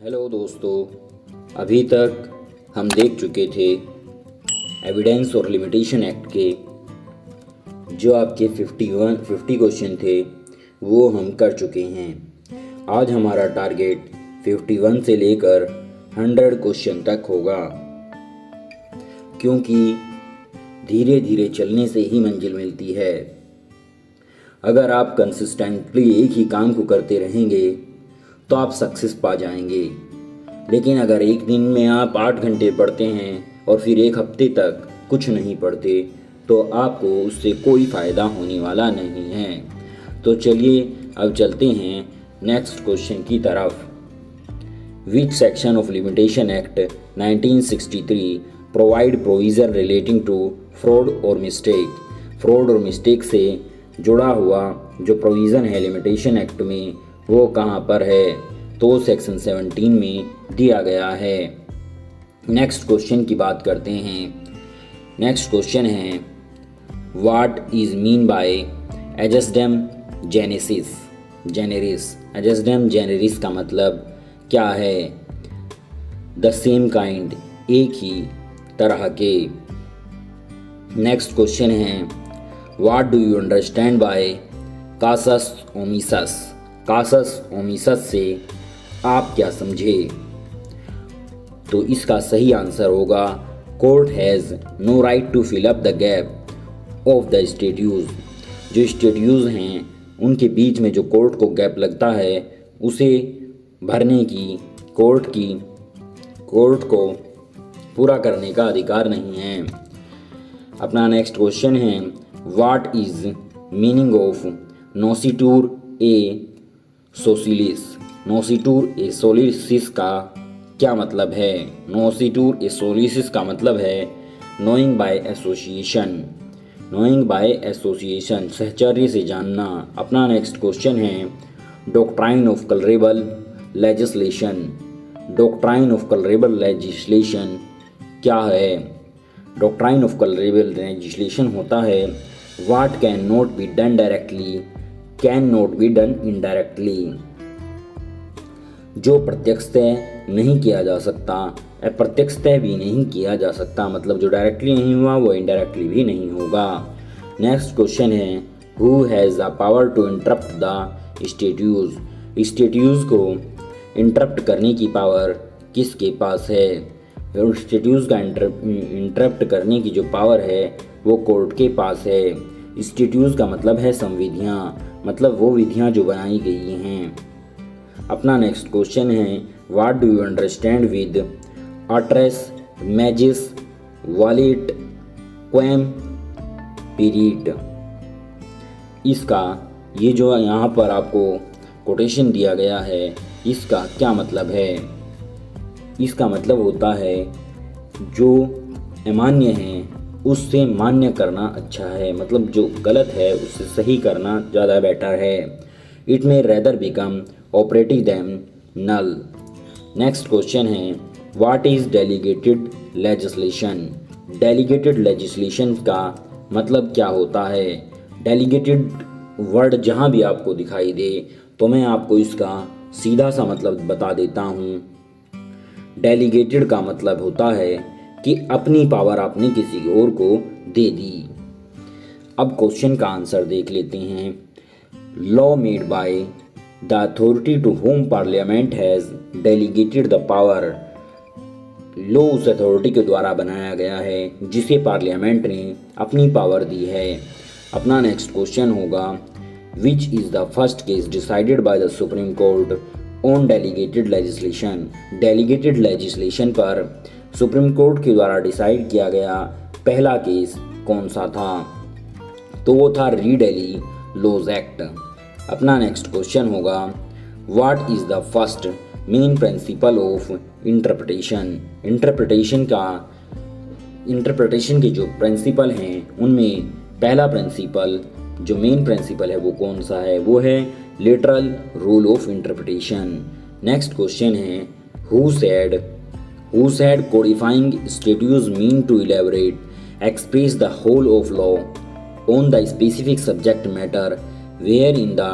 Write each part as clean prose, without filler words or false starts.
Hello दोस्तों, अभी तक हम देख चुके थे एविडेंस और लिमिटेशन एक्ट के जो आपके 50 क्वेश्चन थे वो हम कर चुके हैं। आज हमारा टारगेट 51 से लेकर 100 क्वेश्चन तक होगा, क्योंकि धीरे धीरे चलने से ही मंजिल मिलती है। अगर आप कंसिस्टेंटली एक ही काम को करते रहेंगे तो आप सक्सेस पा जाएंगे। लेकिन अगर एक दिन में आप 8 घंटे पढ़ते हैं और फिर एक हफ्ते तक कुछ नहीं पढ़ते तो आपको उससे कोई फ़ायदा होने वाला नहीं है। तो चलिए अब चलते हैं नेक्स्ट क्वेश्चन की तरफ। Which section of limitation act 1963 provide provision relating to fraud और मिस्टेक। फ्रॉड और मिस्टेक से जुड़ा हुआ जो प्रोविज़न है लिमिटेशन एक्ट में वो कहाँ पर है? तो सेक्शन 17 में दिया गया है। नेक्स्ट क्वेश्चन की बात करते हैं। नेक्स्ट क्वेश्चन है व्हाट इज़ मीन बाय एजेस्डम जेनेसिस जेनेरिस। एजेस्डम जेनेरिस का मतलब क्या है? द सेम काइंड, एक ही तरह के। नेक्स्ट क्वेश्चन है what do you understand by कासस ओमिसस। कासस ओमिसस से आप क्या समझे? तो इसका सही आंसर होगा court has no right to fill up the gap of the statutes. जो स्टेट्यूज हैं उनके बीच में जो कोर्ट को गैप लगता है उसे भरने की कोर्ट को पूरा करने का अधिकार नहीं है। अपना नेक्स्ट क्वेश्चन है व्हाट इज़ मीनिंग ऑफ नोसिटूर ए सोसिलिस। नोसिटूर ए सोलिसिस का क्या मतलब है? नोसिटूर ए सोलिसिस का मतलब है knowing by association. Knowing by association, सहचर्य से जानना। अपना नेक्स्ट क्वेश्चन है doctrine of colourable legislation. Doctrine of colourable legislation क्या है? डॉक्ट्राइन ऑफ कलरेबल लेजिस्लेशन होता है what can not be done directly can not be done indirectly. जो प्रत्यक्षतः नहीं किया जा सकता अप्रत्यक्षतः भी नहीं किया जा सकता, मतलब जो डायरेक्टली नहीं हुआ वो इनडायरेक्टली भी नहीं होगा। नेक्स्ट क्वेश्चन है who has the power to interpret the statutes. Statutes को इंटरप्ट करने की पावर किसके पास है? स्टेट्यूज का इंटरप्ट करने की जो पावर है वो कोर्ट के पास है। स्टेट्यूज का मतलब है संविधियाँ, मतलब वो विधियाँ जो बनाई गई हैं। अपना नेक्स्ट क्वेश्चन है what do you understand with अट्रेस मैजिस वॉलेट क्वेम पीरियड। इसका ये जो यहाँ पर आपको कोटेशन दिया गया है इसका क्या मतलब है? इसका मतलब होता है जो अमान्य है उससे मान्य करना अच्छा है, मतलब जो गलत है उससे सही करना ज़्यादा बेटर है। It may rather become operative than null. Next question है what is delegated legislation. Delegated legislation का मतलब क्या होता है? डेलीगेटेड वर्ड जहाँ भी आपको दिखाई दे तो मैं आपको इसका सीधा सा मतलब बता देता हूँ। डेलीगेटेड का मतलब होता है कि अपनी पावर आपने किसी और को दे दी। अब क्वेश्चन का आंसर देख लेते हैं। Law made by the authority to whom parliament has delegated the power. Law उस अथॉरिटी के द्वारा बनाया गया है जिसे पार्लियामेंट ने अपनी पावर दी है। अपना नेक्स्ट क्वेश्चन होगा which is the first case decided by the supreme court on delegated legislation. Delegated legislation पर सुप्रीम कोर्ट के द्वारा डिसाइड किया गया पहला केस कौन सा था? तो वो था रीड एली लॉज एक्ट। अपना नेक्स्ट क्वेश्चन होगा what is the first main principle of interpretation. Interpretation के जो प्रिंसिपल हैं उनमें पहला प्रिंसिपल जो मेन प्रिंसिपल है वो कौन सा है? वो है literal rule of interpretation. Next question है who said codifying statutes mean to elaborate express the whole of law on the specific subject matter wherein the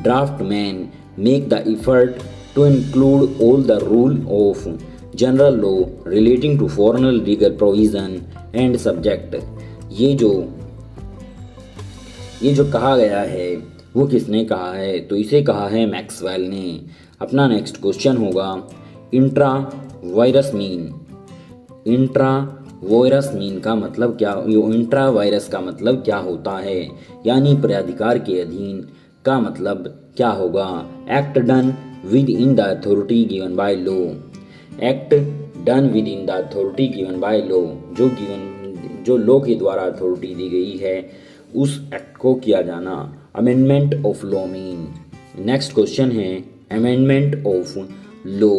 draftman make the effort to include all the rule of general law relating to foreign legal provision and subject। ये जो कहा गया है वो किसने कहा है? तो इसे कहा है मैक्सवेल ने। अपना नेक्स्ट क्वेश्चन होगा intra virus mean. Intra virus mean का मतलब क्या? इंट्रा वायरस का मतलब क्या होता है? यानी प्राधिकार के अधीन का मतलब क्या होगा? Act done with in the authority given by law. Act done with in the authority given by law, जो लॉ के द्वारा अथॉरिटी दी गई है उस एक्ट को किया जाना। Amendment of law mean. Next question है amendment of law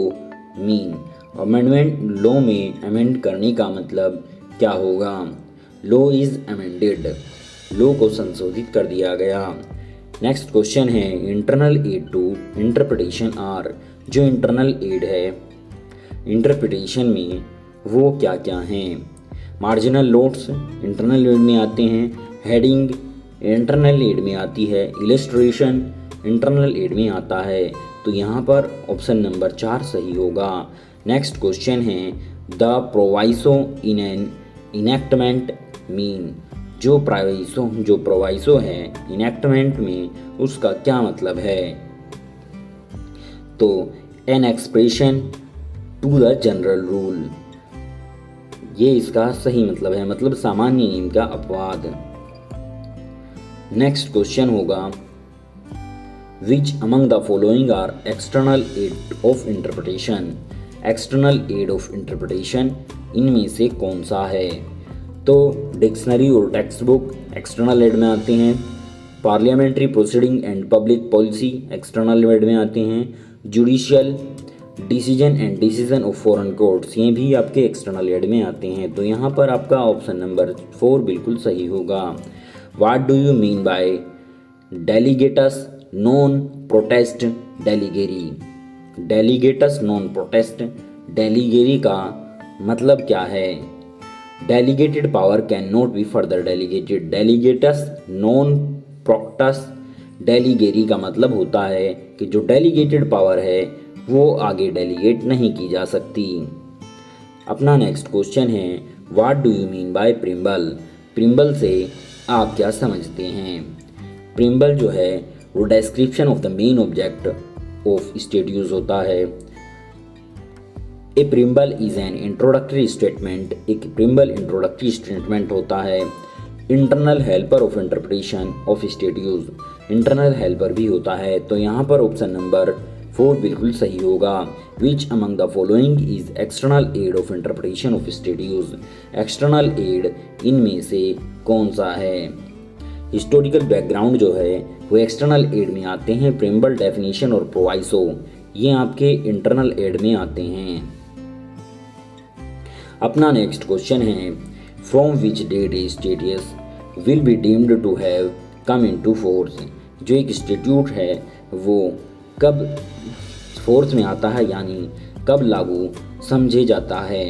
mean. Amendment law में अमेंड करने का मतलब क्या होगा? लॉ इज अमेंडेड, लॉ को संशोधित कर दिया गया। नेक्स्ट क्वेश्चन है internal aid to interpretation are. जो इंटरनल एड है इंटरप्रिटेशन में वो क्या क्या हैं? मार्जिनल नोट्स इंटरनल एड में आते हैं, हेडिंग इंटरनल एड में आती है, इलस्ट्रेशन इंटरनल एड में आता है। तो यहाँ पर ऑप्शन नंबर 4 सही होगा। नेक्स्ट क्वेश्चन है the proviso in an enactment mean. जो प्रोवाइसो है इनेक्टमेंट में उसका क्या मतलब है? तो an expression to the general rule, ये इसका सही मतलब है, मतलब सामान्य नियम का अपवाद। नेक्स्ट क्वेश्चन होगा which among the following are external aid of interpretation. External aid of interpretation इनमें से कौन सा है? तो डिक्शनरी और टेक्स्ट बुक एक्सटर्नल एड में आते हैं, parliamentary proceeding and public policy external aid में आते हैं, judicial decision and decision of foreign courts ये भी आपके एक्सटर्नल एड में आते हैं। तो यहाँ पर आपका ऑप्शन नंबर 4 बिल्कुल सही होगा। What do you mean by डेलीगेटस नॉन प्रोटेस्ट डेलीगेरी। डेलीगेटस नॉन प्रोटेस्ट डेलीगेरी का मतलब क्या है? Delegated power can not be further delegated. डेलीगेटस नॉन प्रोटेस्ट डेलीगेरी का मतलब होता है कि जो डेलीगेटेड पावर है वो आगे डेलीगेट नहीं की जा सकती। अपना नेक्स्ट क्वेश्चन है what do you mean by preamble. Preamble से आप क्या समझते हैं? प्रिम्बल जो है वो description of the main object of statute होता है। A preamble is an introductory statement. एक प्रिम्बल इंट्रोडक्टरी स्टेटमेंट होता है। Internal helper of interpretation of statute, internal helper भी होता है। तो यहाँ पर ऑप्शन नंबर 4 बिल्कुल सही होगा। Which among the following is external aid of interpretation of statute. External aid इनमें से कौन सा है? हिस्टोरिकल बैकग्राउंड जो है वो एक्सटर्नल एड में आते हैं। प्रिम्बल डेफिनेशन और प्रोवाइसो ये आपके इंटरनल एड में आते हैं। अपना नेक्स्ट क्वेश्चन है from which date a statute will be deemed to have come into force. जो एक स्टेट्यूट है वो कब फोर्स में आता है यानी कब लागू समझे जाता है?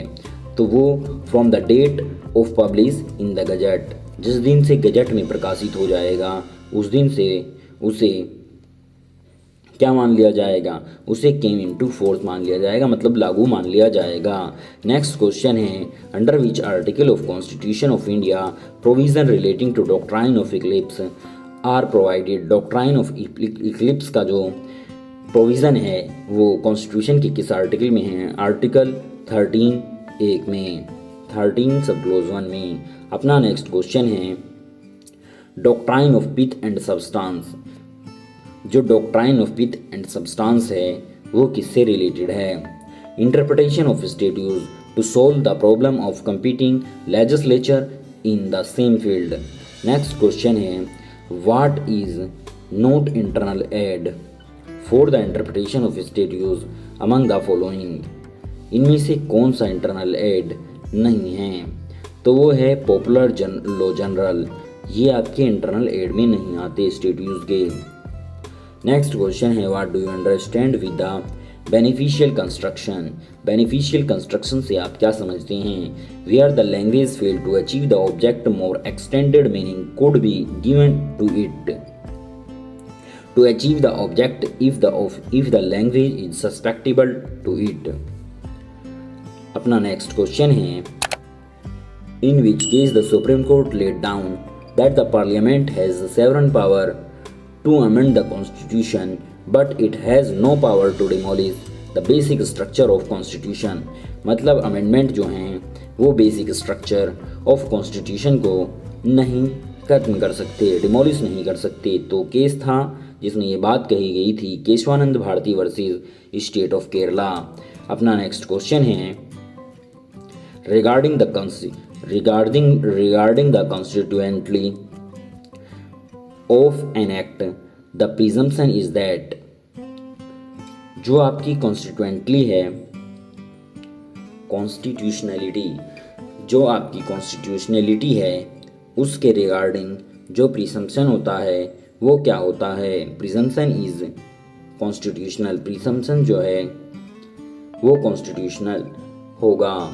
तो वो from the date of publish in the gazette, जिस दिन से गजट में प्रकाशित हो जाएगा उस दिन से उसे क्या मान लिया जाएगा? उसे केम इनटू फोर्स मान लिया जाएगा, मतलब लागू मान लिया जाएगा। नेक्स्ट क्वेश्चन है under which article of constitution of India provision relating to doctrine of eclipse are provided. Doctrine of eclipse का जो प्रोविज़न है वो कॉन्स्टिट्यूशन के किस आर्टिकल में है? आर्टिकल 13(1) में, 13 सब क्लोज 1 में। अपना नेक्स्ट क्वेश्चन है doctrine of pith and substance. जो doctrine of pith and substance है वो किससे रिलेटेड है? Interpretation of statute to solve the problem of competing legislature in the same field. Next question है what is not internal aid for the interpretation of statute among the following. इनमें से कौन सा internal add नहीं है? तो वो है पॉपुलर लॉ जनरल, ये आपके इंटरनल एड में नहीं आते स्टेट यूज के। नेक्स्ट क्वेश्चन है what do you understand with the beneficial construction. Beneficial construction से आप क्या समझते हैं? Where the language fail to achieve the object more extended meaning could be given to it to achieve the object if the language is susceptible to it. अपना next question है, in which case the Supreme Court laid down that the Parliament has sovereign power to amend the Constitution, but it has no power to demolish the basic structure of Constitution. मतलब amendment जो हैं वो basic structure of constitution को नहीं खत्म कर सकते, demolish नहीं कर सकते। तो केस था जिसमें ये बात कही गई थी, Kesavananda Bharati versus state of Kerala. अपना नेक्स्ट क्वेश्चन है, regarding the constituency of an act, the presumption is that जो आपकी कॉन्स्टिट्यूएंटली है, कॉन्स्टिट्यूशनलिटी, जो आपकी कॉन्स्टिट्यूशनलिटी है उसके रिगार्डिंग जो प्रिजम्पशन होता है वो क्या होता है? प्रिजम्पशन इज कॉन्स्टिट्यूशनल, प्रिजम्पशन जो है वो कॉन्स्टिट्यूशनल होगा।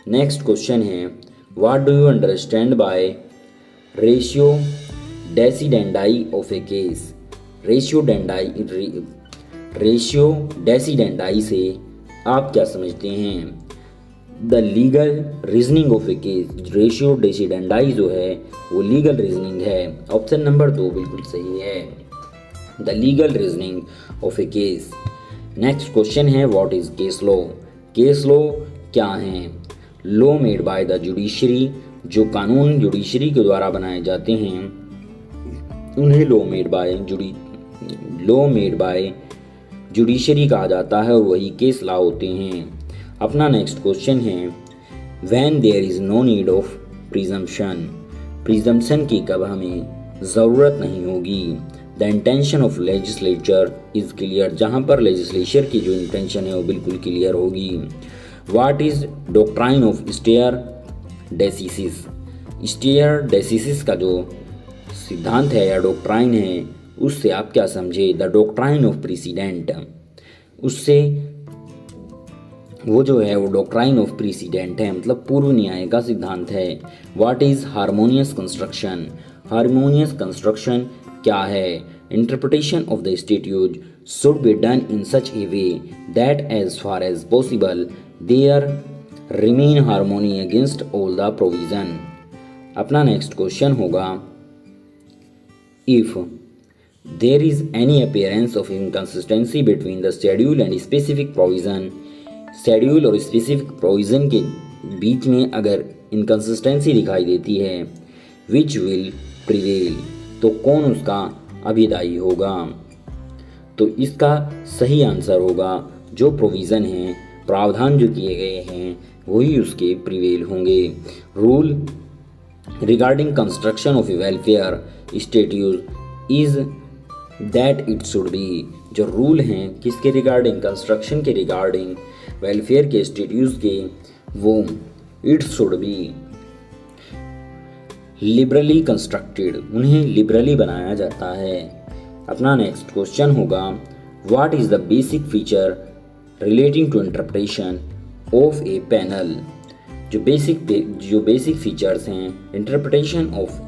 नेक्स्ट क्वेश्चन है, what do you understand by रेशियो डेसिडेंडाई ऑफ ए केस? रेशियो डेसिडेंडाई से आप क्या समझते हैं? The legal reasoning of a case. रेशियो डेसिडेंडाई जो है वो लीगल रीजनिंग है। ऑप्शन नंबर 2 बिल्कुल सही है, the legal reasoning of a case. Next question है, what is case law? Case law क्या है? Law made by the judiciary, जो कानून जुडिशरी के द्वारा बनाए जाते हैं उन्हें लॉ मेड बाय जुडिशरी कहा जाता है और वही केस लॉ होते हैं। अपना नेक्स्ट क्वेश्चन है, when there is no need of presumption, presumption की कब हमें ज़रूरत नहीं होगी? The intention of legislature is clear, जहाँ पर लेजिस्लेचर की जो इंटेंशन है वो बिल्कुल क्लियर होगी। व्हाट इज डॉक्ट्राइन ऑफ स्टेयर डेसिसिस? स्टेयर डेसिसिस का जो सिद्धांत है या डॉक्ट्राइन है उससे आप क्या समझे? द डॉक्ट्राइन ऑफ प्रेसिडेंट, उससे वो जो है वो डॉक्ट्राइन ऑफ प्रेसिडेंट है, मतलब पूर्व न्याय का सिद्धांत है। What is harmonious construction? Harmonious construction क्या है? Interpretation of the statute should be done in such a way that as far as possible there remain harmony against all the provision. अपना नेक्स्ट क्वेश्चन होगा, if there is any appearance of inconsistency between the schedule and specific provision, schedule और specific provision के बीच में अगर inconsistency दिखाई देती है, विच विल प्रिवेल, तो कौन उसका अभिदायी होगा? तो इसका सही आंसर होगा जो प्रोविज़न हैं, प्रावधान जो किए गए हैं वही उसके प्रिवेल होंगे। Rule regarding construction of a welfare statute is that it should be, जो रूल हैं किसके रिगार्डिंग? कंस्ट्रक्शन के रिगार्डिंग, वेलफेयर के स्टैट्यूट्स के, वो it should be liberally constructed, उन्हें लिबरली बनाया जाता है। अपना नेक्स्ट क्वेश्चन होगा, what is the basic feature relating to interpretation of a penal? जो बेसिक फीचर्स हैं इंटरप्रिटेशन ऑफ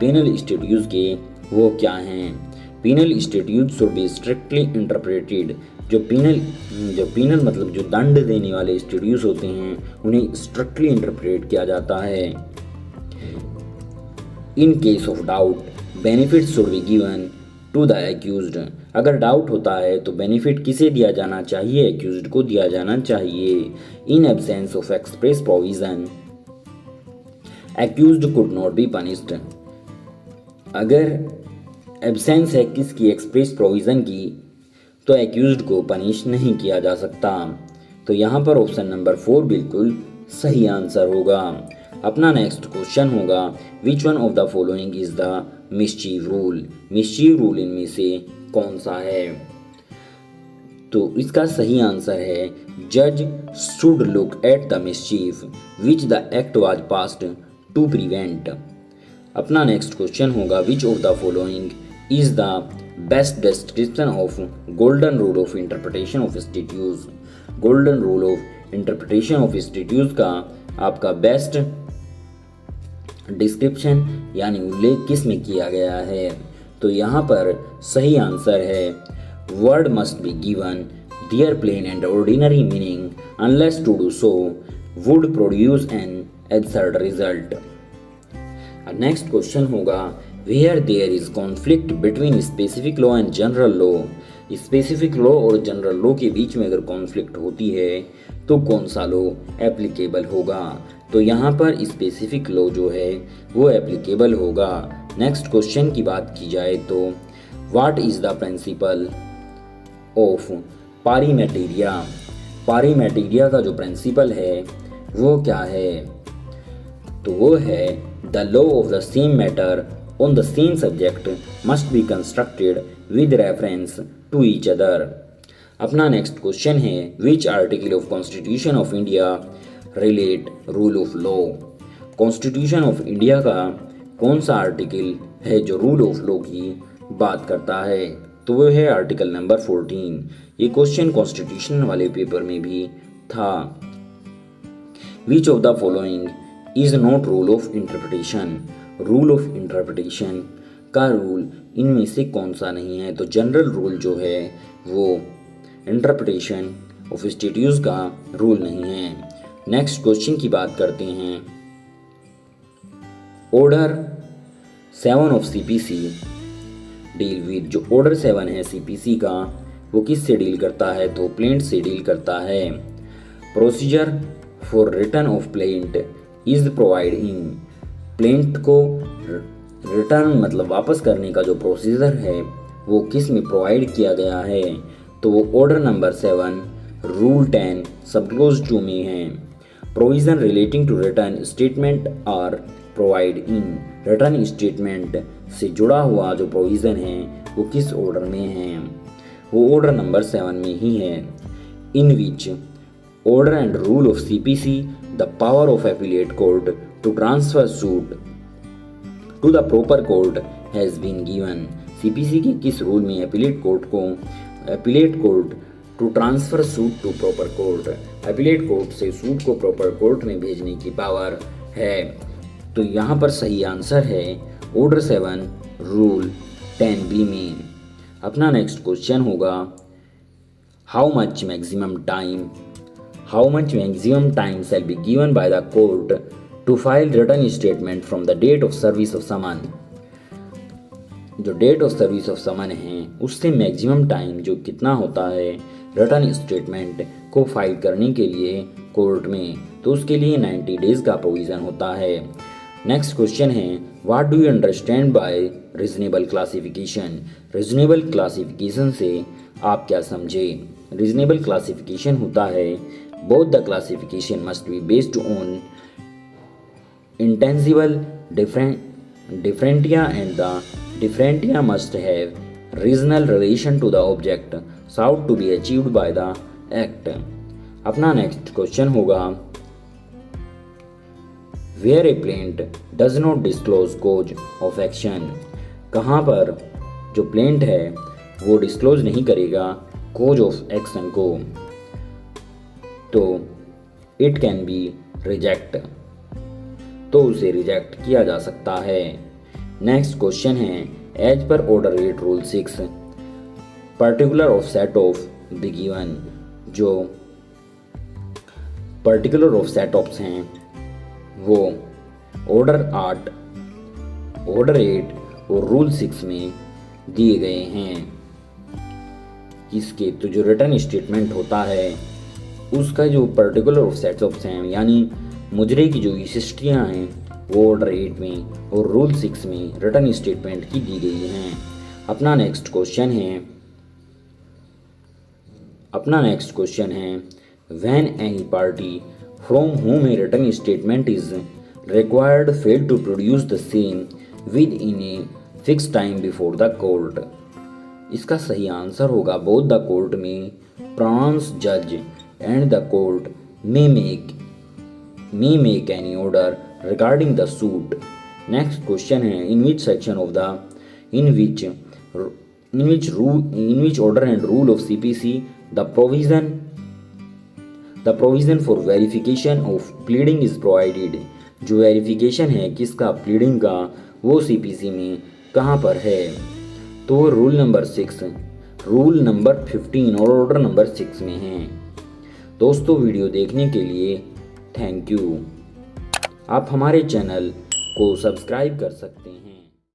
पेनल स्टैट्यूट्स के वो क्या हैं? Penal statute should B strictly interpreted, जो पेनल मतलब जो दंड देने वाले स्टैट्यूट्स होते हैं उन्हें स्ट्रिक्टली इंटरप्रेट किया जाता है। In case of doubt benefit should be given to the accused, अगर डाउट होता है तो बेनिफिट किसे दिया जाना चाहिए? एक्यूज्ड को दिया जाना चाहिए। In absence of express provision accused could not be punished, अगर एब्सेंस है किसकी? एक्सप्रेस प्रोविज़न की, तो एक्यूज्ड को पनिश नहीं किया जा सकता। तो यहाँ पर ऑप्शन नंबर 4 बिल्कुल सही आंसर होगा। अपना नेक्स्ट क्वेश्चन होगा, which one of the following is the mischief rule? Mischief rule इनमें से कौन सा है? तो इसका सही आंसर है, जज should look at the mischief which the act was passed to prevent. अपना नेक्स्ट क्वेश्चन होगा, which of the following is the best description of golden rule of interpretation of statutes? Golden rule of interpretation of statutes का आपका best description यानी उल्लेख किस में किया गया है? तो यहाँ पर सही आंसर है word must be given their plain and ordinary meaning unless to do so would produce an absurd result. Next question होगा where there is conflict between specific law and general law. Specific law और general law के बीच में अगर conflict होती है तो कौन सा लॉ एप्लीकेबल होगा। तो यहाँ पर स्पेसिफिक लॉ जो है वो एप्लीकेबल होगा। नेक्स्ट क्वेश्चन की बात की जाए तो what is the principle of पारीमेटेरिया। पारीमेटेरिया का जो प्रिंसिपल है वो क्या है, तो वो है the law of the same matter on the same subject must be constructed with reference to each other. अपना नेक्स्ट क्वेश्चन है which article of constitution of India relate rule of law. Constitution of India का कौन सा article है जो rule of law की बात करता है, तो वो है आर्टिकल नंबर 14। ये क्वेश्चन कॉन्स्टिट्यूशन वाले पेपर में भी था। विच of the following is not rule of interpretation. Rule of interpretation का रूल इनमें से कौन सा नहीं है, तो जनरल रूल जो है वो इंटरप्रिटेशन ऑफ स्टेट्यूट्स का रूल नहीं है। नेक्स्ट क्वेश्चन की बात करते हैं order 7 of CPC deal with. जो ऑर्डर 7 है सीपीसी का वो किस से डील करता है, तो प्लेंट से डील करता है। Procedure for return of plaint is provide in. Plaint को रिटर्न मतलब वापस करने का जो प्रोसीजर है वो किस में प्रोवाइड किया गया है, तो वो ऑर्डर नंबर 7 रूल 10 सबक्लोज 2 में है। Provision relating to return statement are provide in. Return statement से जुड़ा हुआ जो प्रोविजन है वो किस ऑर्डर में है, वो ऑर्डर नंबर 7 में ही है। In which order and rule of CPC the power of appellate court to transfer suit to the proper court has been given. CPC के किस रूल में appellate court to transfer suit to proper court, appellate court से suit को proper court में भेजने की power है। तो यहाँ पर सही आंसर है ऑर्डर 7 रूल 10B में। अपना नेक्स्ट क्वेश्चन होगा how much maximum time shall be given by the court to file return statement from the date of service of summon. जो date of service of summon है उससे maximum time जो कितना होता है रिटर्न स्टेटमेंट को file करने के लिए कोर्ट में, तो उसके लिए 90 डेज का प्रोविज़न होता है। नेक्स्ट क्वेश्चन है what do you understand bye reasonable classification. Reasonable classification से आप क्या समझे। रीजनेबल क्लासिफिकेशन होता है both the classification must be based on intangible differentia and the differentia must have regional relation to the object sought to be achieved by the act। अपना next question होगा where a plaint does not disclose cause of action। कहाँ पर जो plaint है वो disclose नहीं करेगा cause of action को, तो it can be reject, तो उसे रिजेक्ट किया जा सकता है। नेक्स्ट क्वेश्चन है as per order 8 rule 6 particular of set of be given. जो पर्टिकुलर ऑफ सेट ऑफ्स हैं वो ऑर्डर 8 और रूल 6 में दिए गए हैं। इसके तो जो रिटर्न स्टेटमेंट होता है उसका जो पर्टिकुलर ऑफ सेट ऑफ्स हैं यानी मुजरे की जो विशिष्टियाँ हैं वो ऑर्डर 8 में और रूल 6 में रिटर्न स्टेटमेंट की दी गई हैं। अपना नेक्स्ट क्वेश्चन है when any party from whom a written statement is required failed to produce the same within a fixed time before the court। इसका सही आंसर होगा बोथ द कोर्ट में प्रोनाउंस जज and the court may make any order regarding the suit। Next question है in which order and rule of CPC the provision for verification of pleading is provided। जो verification है किसका, pleading का, वो CPC में कहाँ पर है, तो वो रूल नंबर 6 रूल नंबर 15 और ऑर्डर नंबर 6 में है। दोस्तों वीडियो देखने के लिए थैंक यू। आप हमारे चैनल को सब्सक्राइब कर सकते हैं।